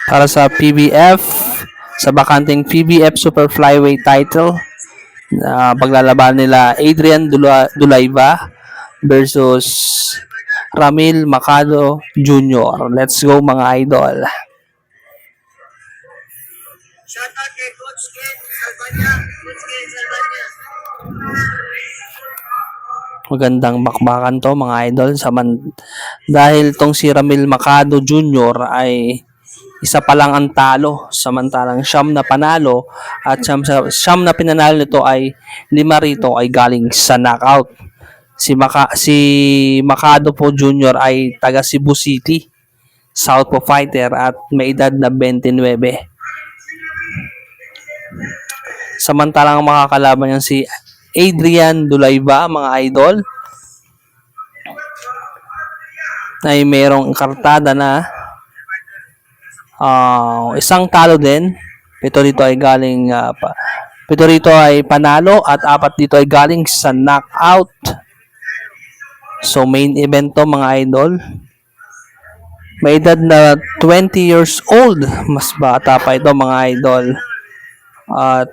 Para sa PBF, sa bakanting PBF Super Flyweight title, paglalaban nila Adrian Dulaiva versus Ramil Macado Jr. Let's go mga idol. Shoutout kay Coach Ken Salvania. Coach Ken Salvania. Magandang bakbakan to mga idol. Dahil tong si Ramil Macado Jr. ay isa pa lang ang talo, samantalang siyam na panalo at siyam na pinanalo nito ay 5 rito ay galing sa knockout. Si Macado po Jr. ay taga Cebu City, southpaw fighter at may edad na 29. Samantalang makakalaban niya si Adrian Dulaiva mga idol ay mayroong kartada na isang talo din. Ito dito ay galing ito dito ay panalo at 4 dito ay galing sa knockout. So main event to mga idol. May edad na 20 years old. Mas bata pa ito mga idol. At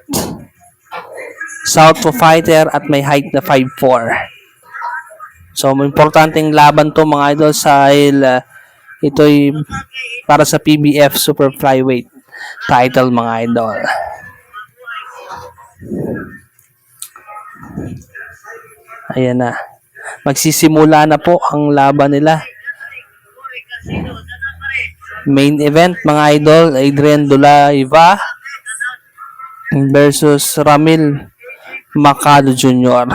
southpaw fighter at may height na 5'4". So importanteng laban to mga idol dahil ito'y para sa PBF Super Flyweight title mga idol. Ayan na. Magsisimula na po ang laban nila. Main event mga idol, Adrian Dulaiva versus Ramil Macado Jr.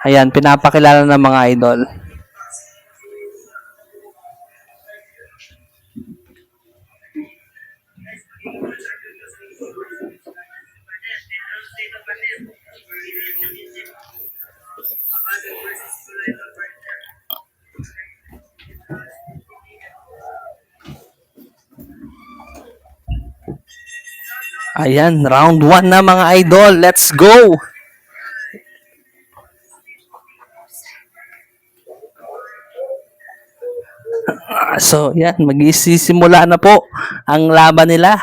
Ayan, pinapakilala ng mga idol. Ayan, round 1 na mga idol. Let's go! So, yan. Magsisimula na po ang laban nila.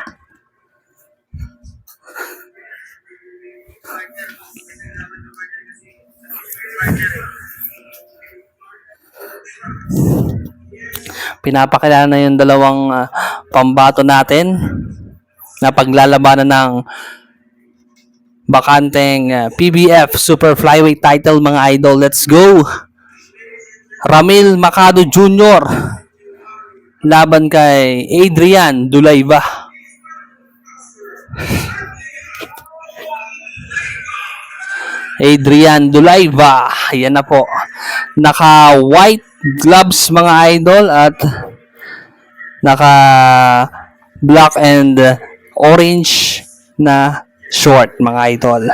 Pinapakilala na yung dalawang pambato natin na paglalabanan ng bakanteng PBF Super Flyweight title mga idol. Let's go! Ramil Macado Jr. laban kay Adrian Dulaiva. Adrian Dulaiva. Ayan na po. Naka white gloves mga idol at naka black and orange na short mga idol.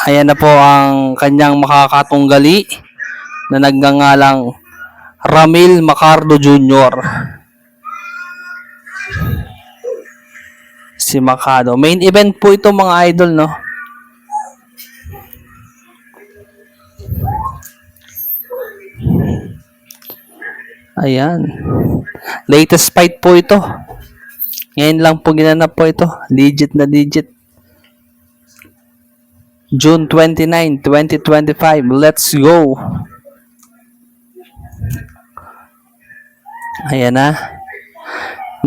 Ayan na po ang kanyang makakatunggali na nagngangalang Ramil Macado Jr. Si Macado. Main event po ito mga idol, no? Ayan. Latest fight po ito. Ngayon lang po ginanap po ito. Legit na legit. June 29, 2025. Let's go. Ayan na.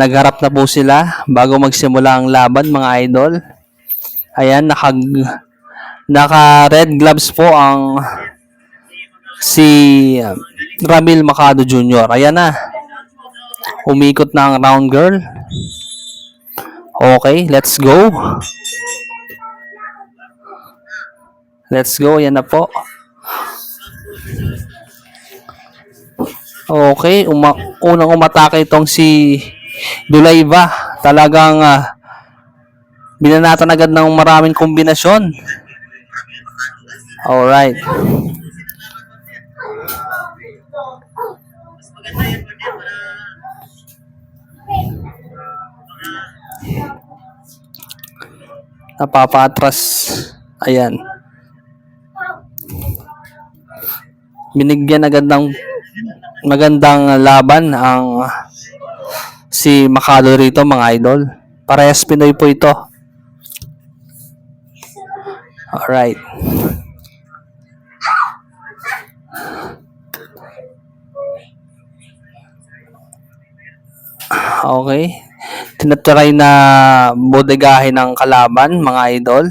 Nagharap na po sila bago magsimula ang laban mga idol. Ayan, naka red gloves po ang si Ramil Macado Jr. Ayan na. Umikot na ang round girl. Okay, let's go. Let's go, yan na po. Okay, unang umatake itong si Dulaiva. Talagang Binanatan agad ng maraming kombinasyon. Alright. Mas maganda yan, partner, para Napapatras. Ayan. Binigyan agad ng magandang laban ang si Makado rito, mga idol. Parehas Pinoy po ito. Alright. Okay. Tinatry na bodegahin ng kalaban, mga idol.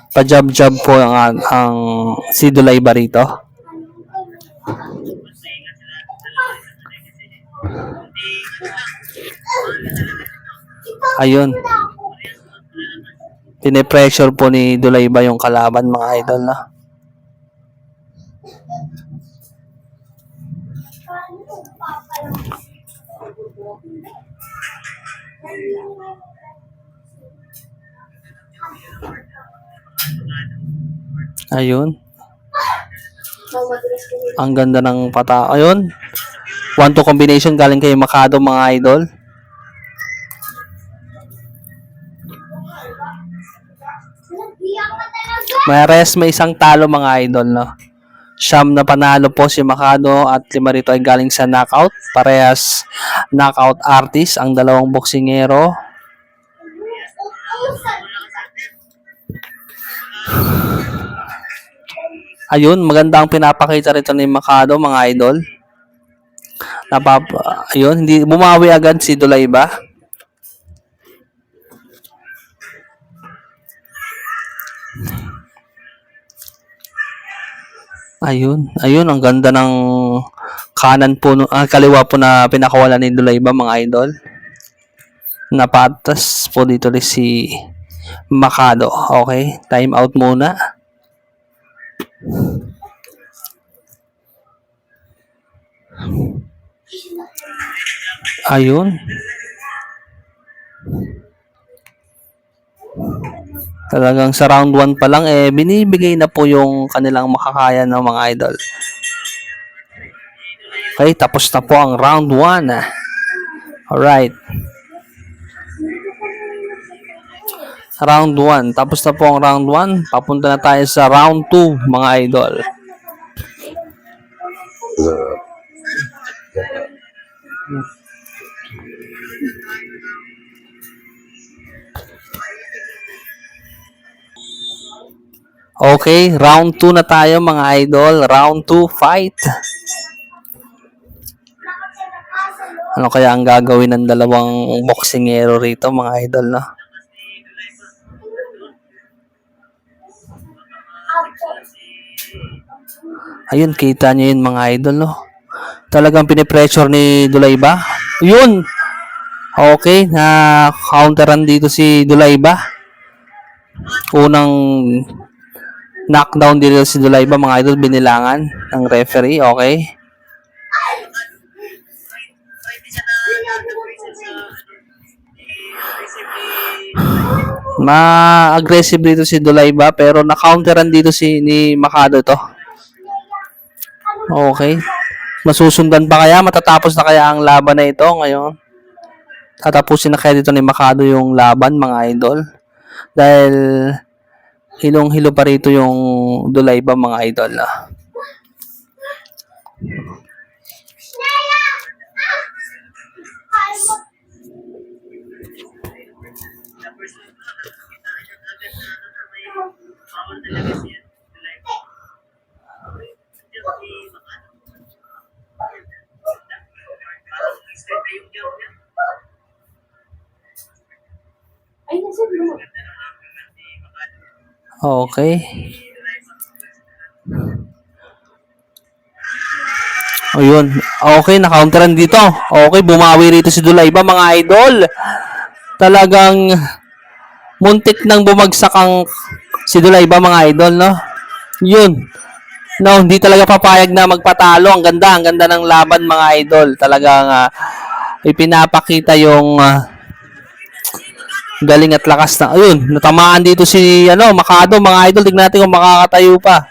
Pa-jab-jab po ang si Dulayba rito. Ayun. Pine-pressure po ni Dulayba yung kalaban, mga idol, na. Ayun. Ang ganda ng pata. Ayun. 1-2 combination galing kay Makado, mga idol. May isang talo, mga idol, no. Siyam na panalo po si Makado at 5 rito ay galing sa knockout. Parehas knockout artist ang dalawang boksingero. Ayun, maganda ang pinapakita rito ni Makado, mga idol. Ayun, hindi bumawi agad si Dulayba. Ayun, ang ganda ng kanan po, kaliwa po na pinakawalan ni Dulayba, mga idol. Napatas po dito rin si Makado. Okay, time out muna. Ayun. Talagang sa round 1 pa lang binibigay na po yung kanilang makakaya ng mga idol. Okay, tapos na po ang round 1. Alright. Round 1. Tapos na po ang round 1. Papunta na tayo sa round 2, mga idol. Okay, round 2 na tayo, mga idol. Round 2 fight. Ano kaya ang gagawin ng dalawang boksingero rito, mga idol, no? Ayun, kita nyo yun, mga idol, no? Talagang pinipressure ni Dulayba. Yun! Okay, na counteran dito si Dulayba. Unang knockdown dito si Dulayba, mga idol, binilangan ng referee. Okay. Ma-aggressive dito si Dulayba, pero na-counteran dito ni Makado to. Okay. Masusundan pa kaya? Matatapos na kaya ang laban na ito ngayon? Tatapusin na kaya dito ni Makado yung laban, mga idol? Dahil hilong-hilo pa rito yung Dulayba, mga idol. Okay. Ayun. Okay, na-counteran dito. Okay, bumawi rito si Dulayba, mga idol. Talagang muntik nang bumagsak ang si Dulayba, mga idol, no? Yun. No, hindi talaga papayag na magpatalo. Ang ganda ng laban mga idol. Talagang ipinapakita yung galing at lakas na. Ayun, natamaan dito si Makado mga idol. Tignan natin kung makakatayo pa.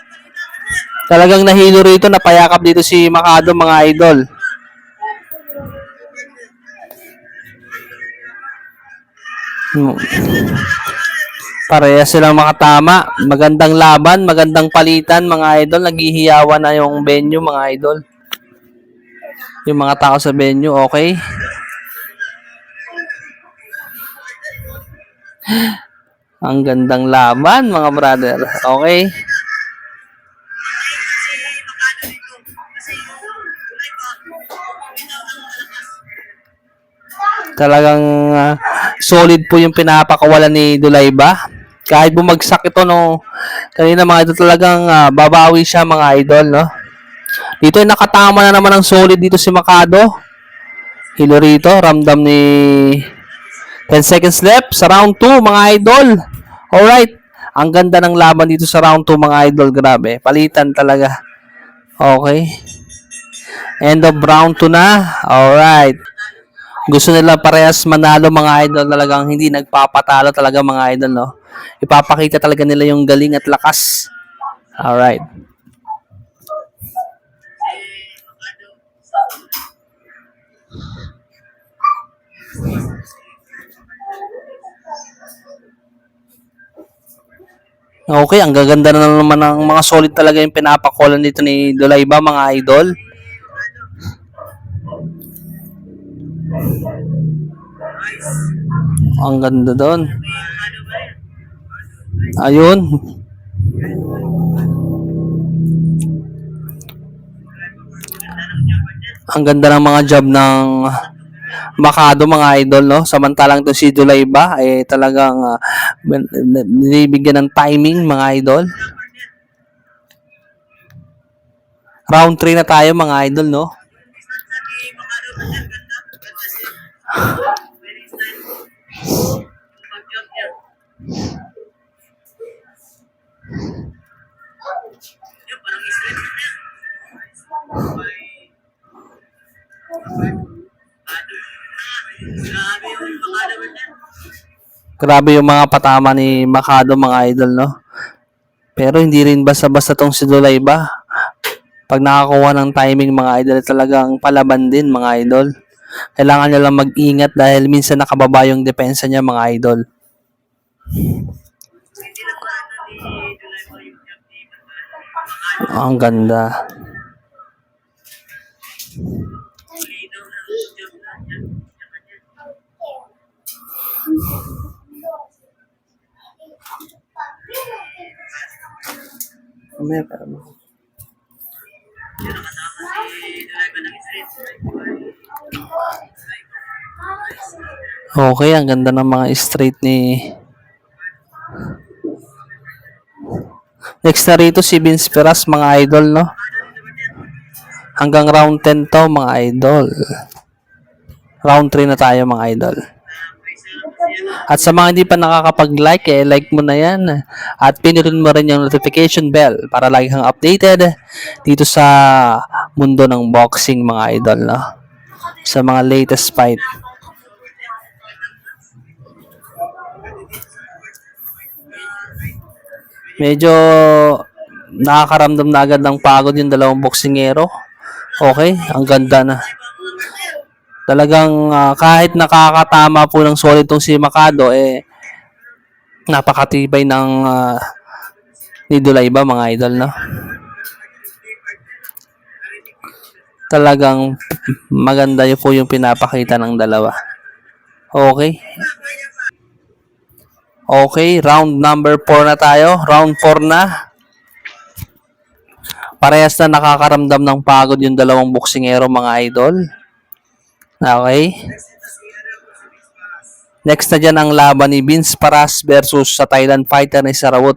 Talagang nahilo rito, napayakap dito si Makado mga idol. Pareha silang makatama. Magandang laban, magandang palitan mga idol. Naghihiyawan na yung venue mga idol. Yung mga tao sa venue, okay? Ang gandang laban mga brother. Okay? Talagang solid po yung pinapakawalan ni Dulayba. Kahit bumagsak ito no, kanina mga idol talagang babawi siya mga idol, no? Dito ay nakatama na naman ng solid dito si Makado. Hilo rito, ramdam ni 10 seconds left sa round 2 mga idol. Alright. Ang ganda ng laban dito sa round 2 mga idol. Grabe. Palitan talaga. Okay. End of round 2 na. Alright. Gusto nila parehas manalo mga idol. Talagang hindi nagpapatalo talaga mga idol, no? Ipapakita talaga nila yung galing at lakas. Alright. Okay, ang gaganda na naman ng mga solid talaga yung pinapakulan dito ni Dulayba mga idol. Ang ganda doon. Ayun. Ang ganda ng mga job ng Makado mga idol, no? Samantalang to si Dulayba ay talagang binibigyan ng timing mga idol. Round 3 na tayo mga idol, no? Grabe yung mga patama ni Makado mga idol, no? Pero hindi rin basta-basta tong si Dulayba. Pag nakakuha ng timing mga idol, talagang palaban din mga idol. Kailangan niya lang mag-ingat dahil minsan nakababa yung depensa niya mga idol. Ang ganda. Okay, ang ganda ng mga straight ni... Next na rito si Vince Peras mga idol, no? Hanggang round 10 to mga idol. Round 3 na tayo mga idol. At sa mga hindi pa nakakapag-like, like mo na yan. At pinunin mo rin yung notification bell para lagi kang updated dito sa mundo ng boxing mga idol, no? Sa mga latest fight. Medyo nakakaramdam na agad ng pagod yung dalawang boksingero. Okay, ang ganda na. Talagang kahit nakakatama po ng solid tong si Makado, napakatibay ng ni Dulayba mga idol, no? Talagang maganda yun po yung pinapakita ng dalawa. Okay. Okay, round number 4 na tayo. Round 4 na. Parehas na nakakaramdam ng pagod yung dalawang boksingero mga idol. Okay. Next na dyan ang laban ni Vince Paras versus sa Thailand fighter ni Sarawut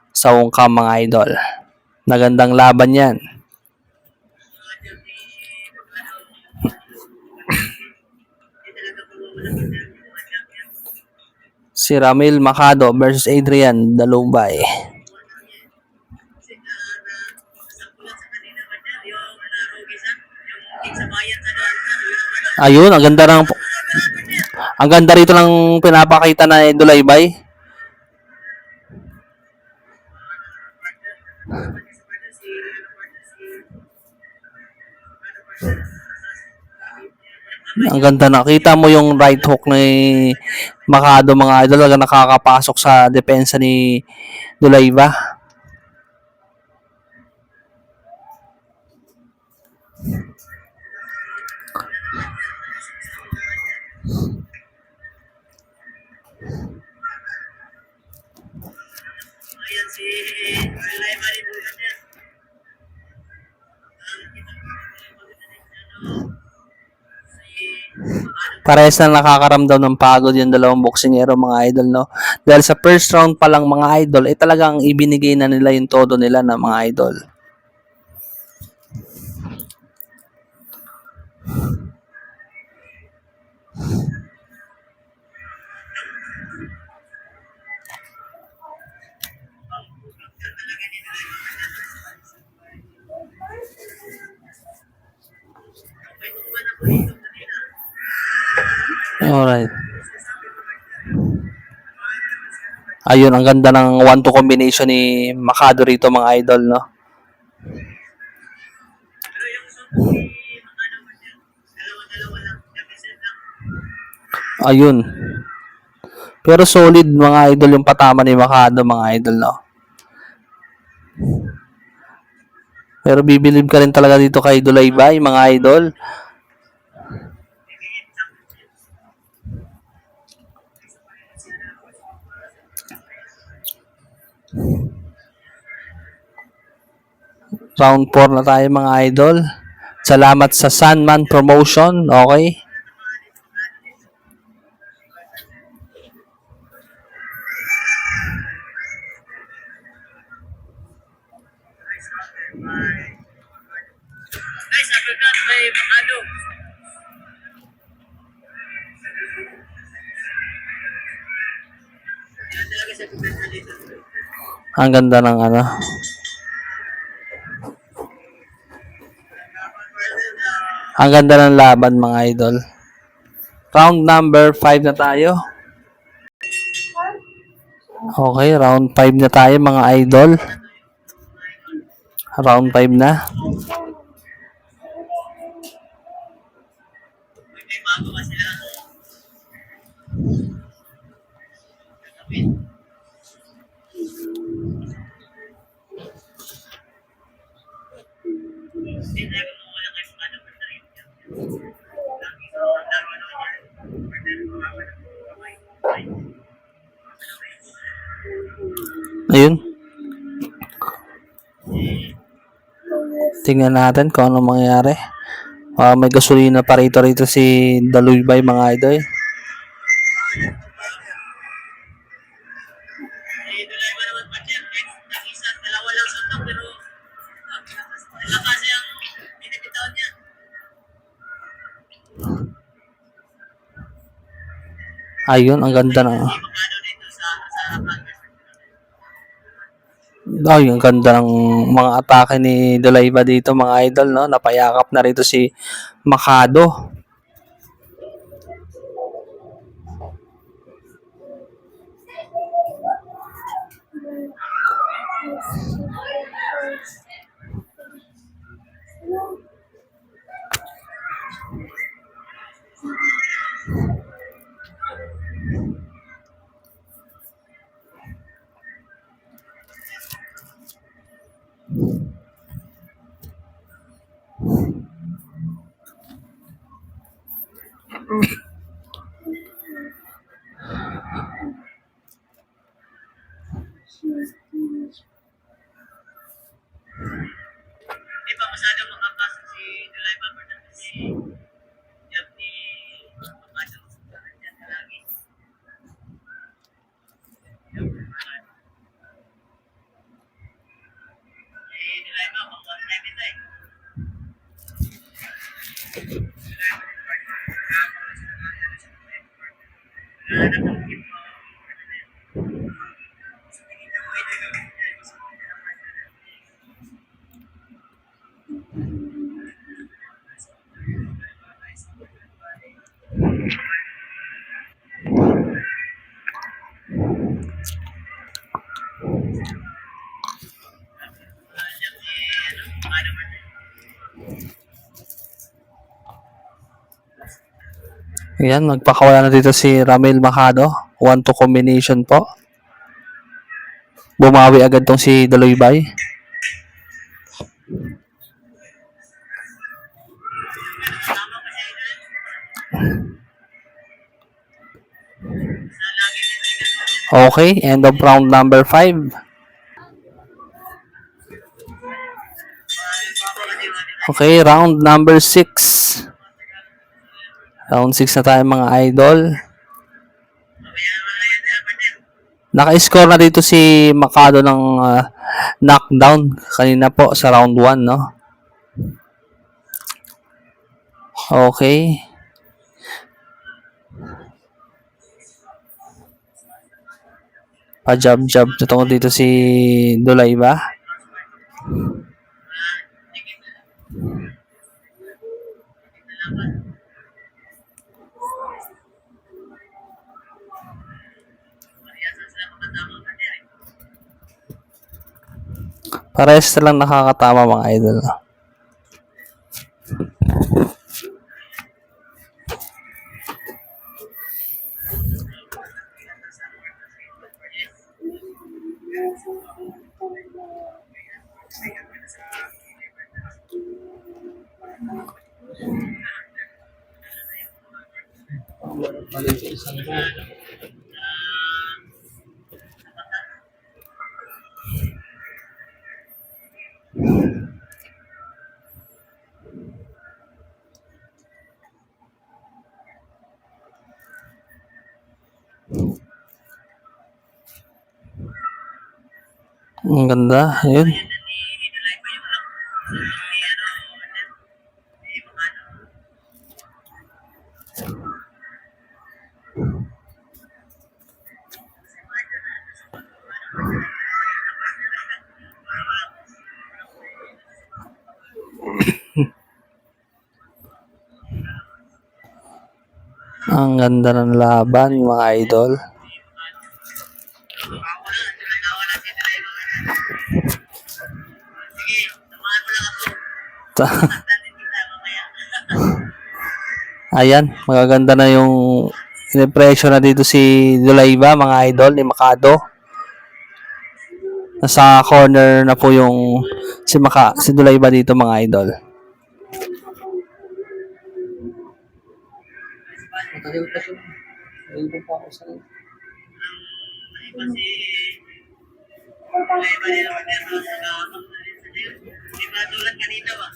Sawongkam mga idol. Nagandang laban yan. Si Ramil Makado versus Adrian Dalubay. Bayan sa doon. Ayun, ang ganda rito ng pinapakita na Dulaybay. Ang ganda, nakita mo yung right hook ni Makado mga idol, talaga nakakapasok sa depensa ni Dulayba. Ayan si Layba rin po yan. Parehas na nakakaramdam ng pagod yung dalawang boksingero mga idol, no? Dahil sa first round pa lang mga idol, talagang ibinigay na nila yung todo nila na mga idol. Alright. Ayun, ang ganda ng 1-2 combination ni Makado rito mga idol, no? Ayun. Pero solid mga idol yung patama ni Makado mga idol, no? Pero bibilib ka rin talaga dito kay Dulaybay mga idol. Round 4 na tayo mga idol. Salamat sa Sunman Promotion. Okay. Nice uppercut by Makado. Yan talaga sa uppercut dito. Ang ganda ng ano. Ang ganda ng laban mga idol. Round number 5 na tayo. Okay, round 5 na tayo mga idol. Round 5 na. May bago pa sila. Ayun. Tingnan natin kung ano mangyayari. May gasolina pa rito si Dalaybay mga idol. Idolay ba naman pa siya? Nag-isa, dalawa lang suntok pero lakas yung binibitaw niya. Ayun, ang ganda na. Makado dito sa harapan. Ay, ang ganda ng mga atake ni Dulayba dito mga idol, no? Napayakap na rito si Makado. Di ba masyadong makapasok si Idolay ba si Jab ni Makado. Yan lagi. Idolay ba kung one time ito eh. Makado man. Ayan, magpakawala na dito si Ramil Makado. 1-2 combination po. Bumawi agad tong si Daloybay. Tama kasi sa lagi nila. Okay, end of round number 5. Okay, round number 6. Round 6 na tayo mga idol. Naka-score na dito si Makado ng knockdown kanina po sa round 1, no? Okay. Pa-jab-jab tutungkol dito si Dulayba. Parehas na lang nakakatama mga idol. Ang ganda. Ayun. Ang ganda ng laban mga idol. Sige, samahan mo lang ako. Ayan, magaganda na yung impression na dito si Dulayba mga idol ni Makado. Nasa corner na po yung si Dulayba dito mga idol. Matagal pa siya. Matagal pa ako sa Di ba tulad kanina ba?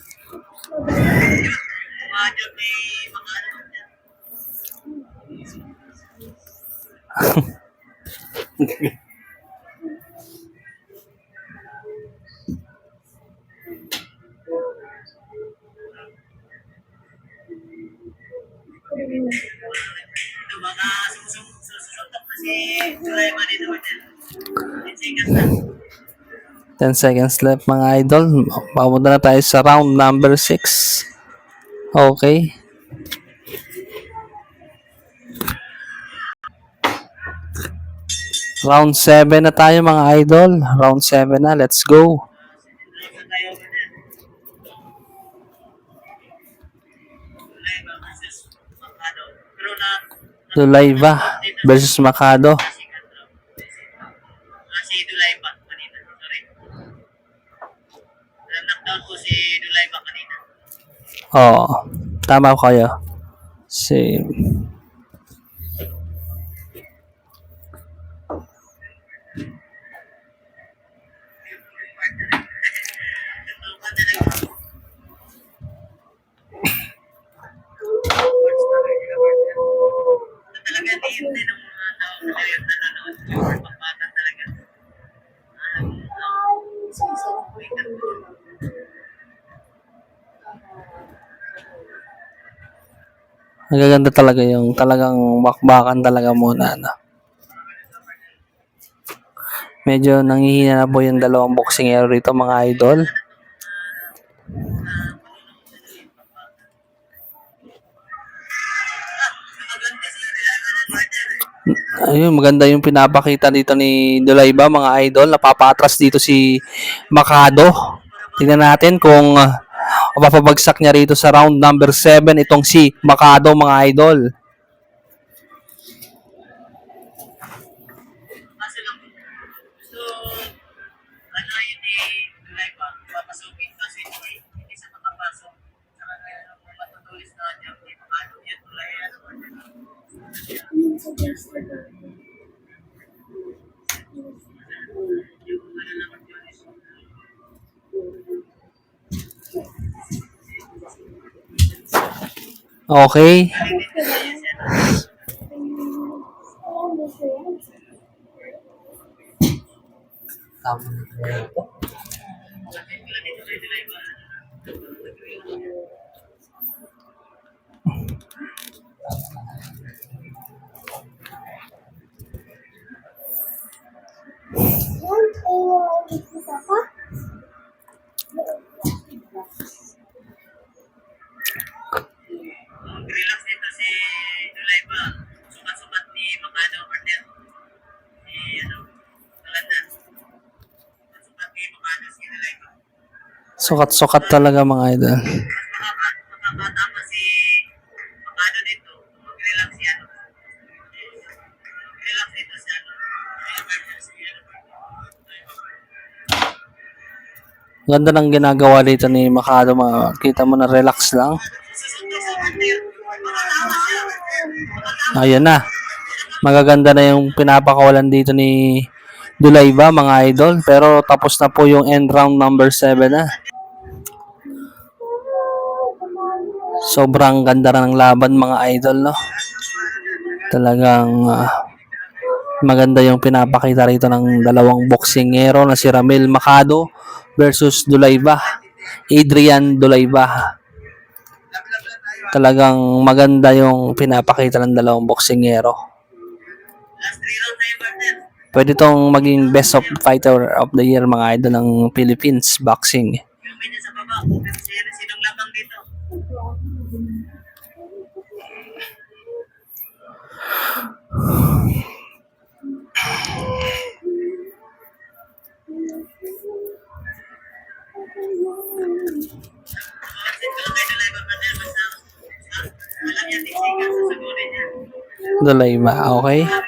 Medyo may makano. Ito baka susuntok na si Sulaiman dito. 10 seconds na. 10 seconds left mga idol. Papunta na tayo sa round number 6. Okay. Round 7 na tayo mga idol. Round 7 na. Let's go. Dulayba versus Makado. Si Dulayba kanina. Sorry. Knockdown po si Dulayba kanina. Oo. Tama kayo. Si Talaga hindi ng mga tao na ngayon na nanonood. Pagpatan talaga. magaganda talaga yung talagang bakbakan talaga muna. No? Medyo nanghihina na po yung dalawang boxingero rito mga idol. Ayun, maganda yung pinapakita dito ni Dulayba mga idol. Napapatras dito si Makado. Tingnan natin kung mapapabagsak niya rito sa round number 7 itong si Makado, mga idol. Kaso lang, gusto, ano yun eh, like, papasukin kasi hindi sa makapasok. Saka kaya kung matutulis na niya, hindi makano yun, tulay yan. Yung ano naman yun is, Okay. relax dito si July ba? Sukat-sukat ni Makano Martin. Si ano, Kalanda. Sukat ni Makano si July ba? Sukat-sukat talaga, mga idol. Makakatama si Makano dito. Mag-relax si ano. Relax dito si ano. Ganda ng ginagawa dito ni Makado, kita mo na relax lang. Ayun na. Magaganda na yung pinapakawalan dito ni Dulayba, mga idol. Pero tapos na po yung end round number 7 na. Sobrang ganda na ng laban, mga idol, no? Talagang maganda yung pinapakita rito ng dalawang boksingero na si Ramil Makado versus Dulayba, Adrian Dulayba. Talagang maganda yung pinapakita ng dalawang boksingero. Last 3 rounds tayo, Martin. Pwede tong maging best of fighter of the year, mga idol ng Philippines boxing. Yung ganyan sa baba. Sinong labang dito? Lapit ko lang kay July ba, Martin? Basta, alam niya, tiksikan sa sagunin niya. Dulayba, okay? Nice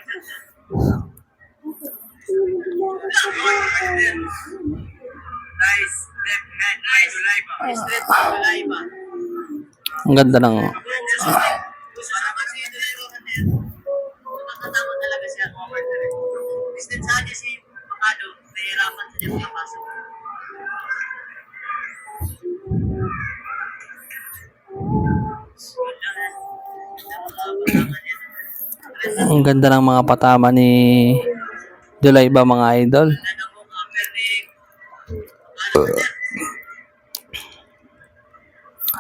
left hand. Nice July ba? Straight sa July ba? Ang ganda ng Gusto naman si July ba, Martin? Nakakatama talaga siya, Martin. Distance sa niya si Makado. Nahihirapan sa niya makapasok. ang ganda ng mga patama ni Dulayba, mga idol.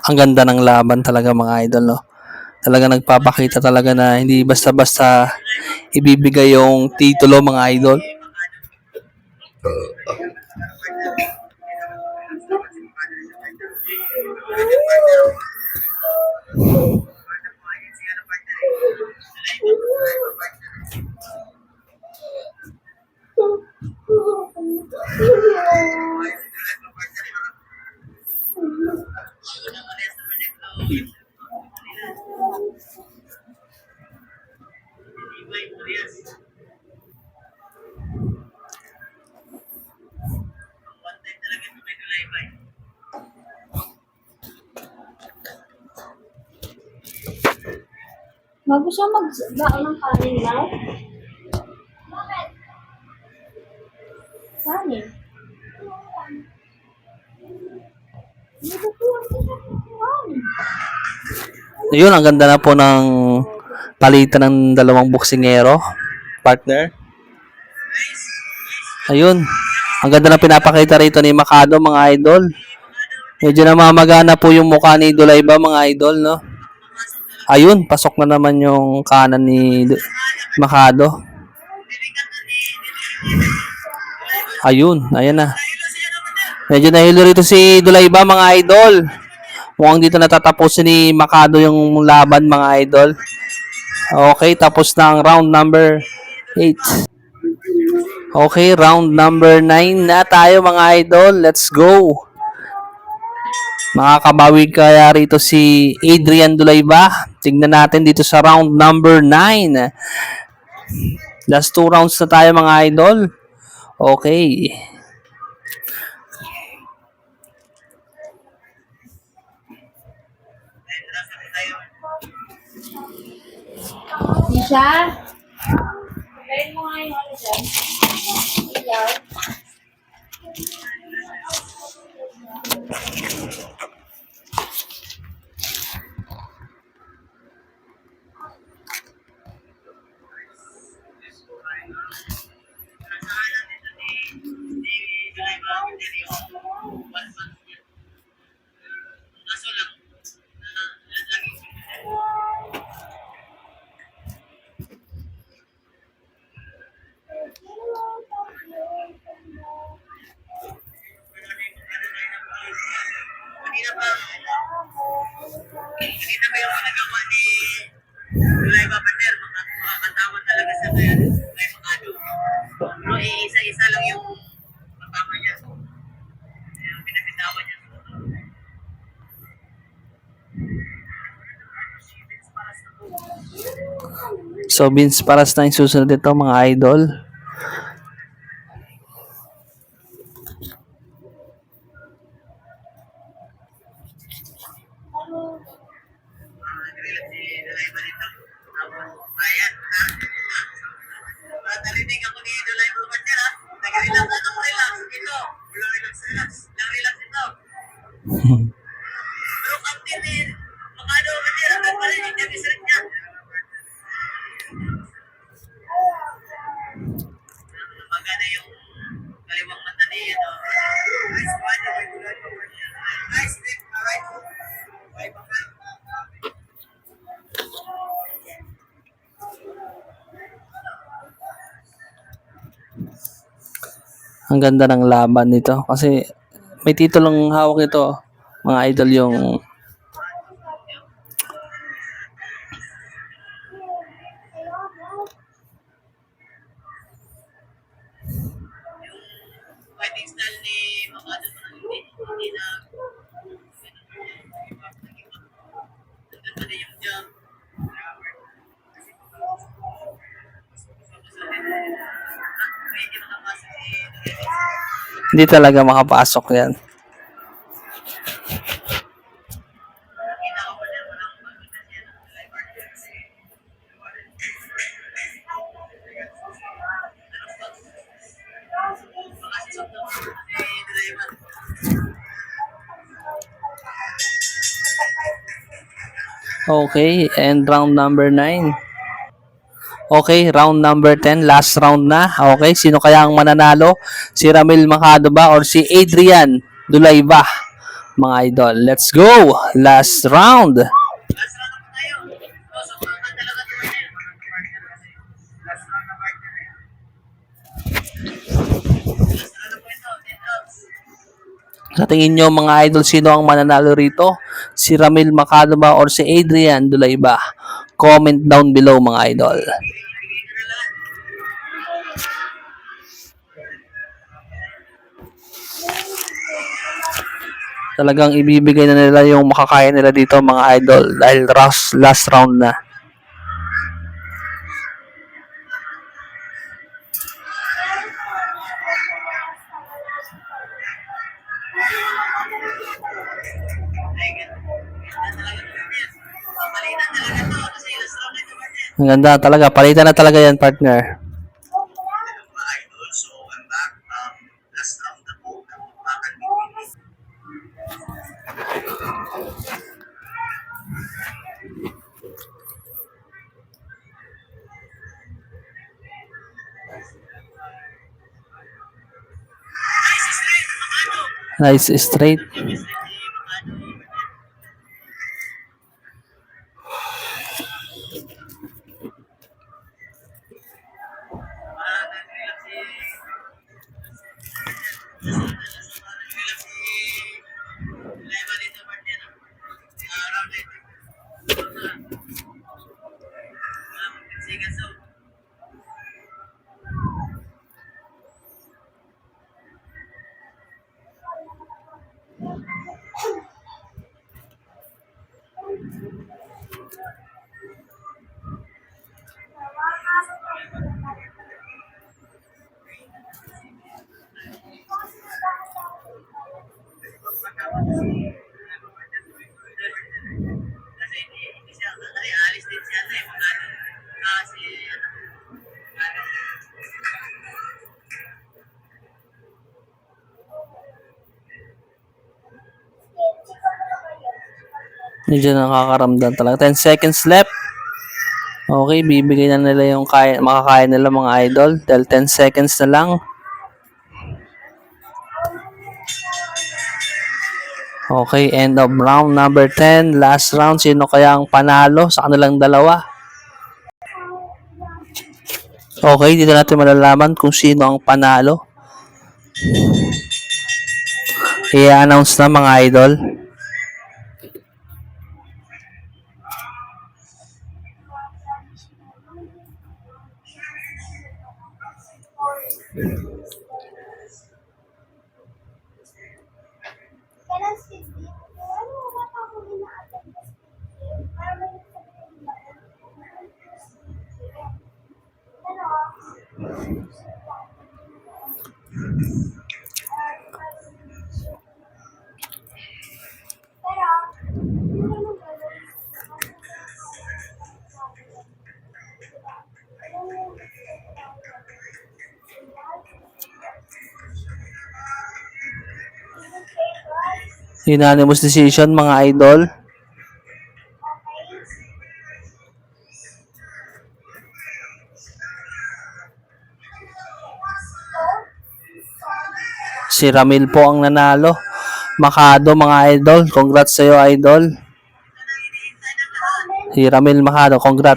Ang ganda ng laban talaga, mga idol, no? Talaga nagpapakita talaga na hindi basta-basta ibibigay yung titulo, mga idol. Bago siya mag-baon ng kanin lang? Kanin? Yun, ang ganda na po ng palitan ng dalawang boksingero, partner. Ayun, ang ganda na pinapakita rito ni Makado, mga idol. Medyo namamagana po yung mukha ni Dulayba, mga idol, no? Ayun, pasok na naman yung kanan ni Makado. Ayun, ayan na. Medyo nahilo rito si Dulayba, mga idol. Mukhang dito natatapusin ni Makado yung laban, mga idol. Okay, tapos na ang round number 8. Okay, round number 9 na tayo, mga idol. Let's go. Makakabawi kaya rito si Adrian Dulayba? Tignan natin dito sa round number 9. Last 2 rounds na tayo mga idol. Okay. Siya? Galing mo nga yung ano dyan. Ilaw. Kaso lang, lagi kanina pa yung nagawa ni July Babater, makakatawan talaga sa kaya kay Makado. Pero isa-isa lang yung kasama niya. Yung pinabitawan niya. So, Vince Paras na yung susunod ito mga idol. Narinig si July Balito. Ayan, ha? Narinig ako ni July Babater, ha? Nag-relax, anong relax? Ito. Walang relax. Nang-relax ito. Pero captain ni Makado Babater, hanggang pa rin yung demisrit niya. Magana yung kaliwang mata ni ano. Nice one, nice pick, alright. Bye. Ang ganda ng laban nito kasi may titulong hawak nito mga idol yung Fighting style ni Makado hindi na nandun pa din yung jump. Hindi makapasok si Davis. hindi talaga makapasok yan. Kinakapalan mo lang pagkita siya ng live art kasi makasisok na si driver. Okay, and round number 9. Okay, round number 10, last round na. Okay, sino kaya ang mananalo? Si Ramil Makado ba or si Adrian Dulayba? Mga idol, let's go! Last round. Last round na po tayo. So, mga talaga ito na yun. Last round na partner eh. Last round na po ito. 10 rounds. Sa tingin nyo mga idol, sino ang mananalo rito? Si Ramil Makado ba or si Adrian Dulayba? Comment down below mga idol. Ibigay ko na lahat. Talagang ibibigay na nila yung makakaya nila dito mga idol dahil last round na. Papalitan talaga ito kasi last round na ito partner. Ang ganda talaga, palitan na talaga yan partner. Mga idol, so I'm back. Last round na po. Bakit between nice straight, Makado. Nice straight. Nice straight ni Makado. Nag-relax si Leva dito partner. Araw na ito. Sige, so. Medyo nakakaramdam talaga. 10 seconds left. Okay, bibigay na nila yung makakaya nila mga idol. Dahil 10 seconds na lang. Okay, end of round number 10. Last round, sino kaya ang panalo sa kanilang dalawa? Okay, dito natin malalaman kung sino ang panalo. I-announce na mga idol. Unanimous decision mga idol. Si Ramil po ang nanalo. Makado mga idol. Congrats sa iyo idol. Si Ramil Makado, congrats.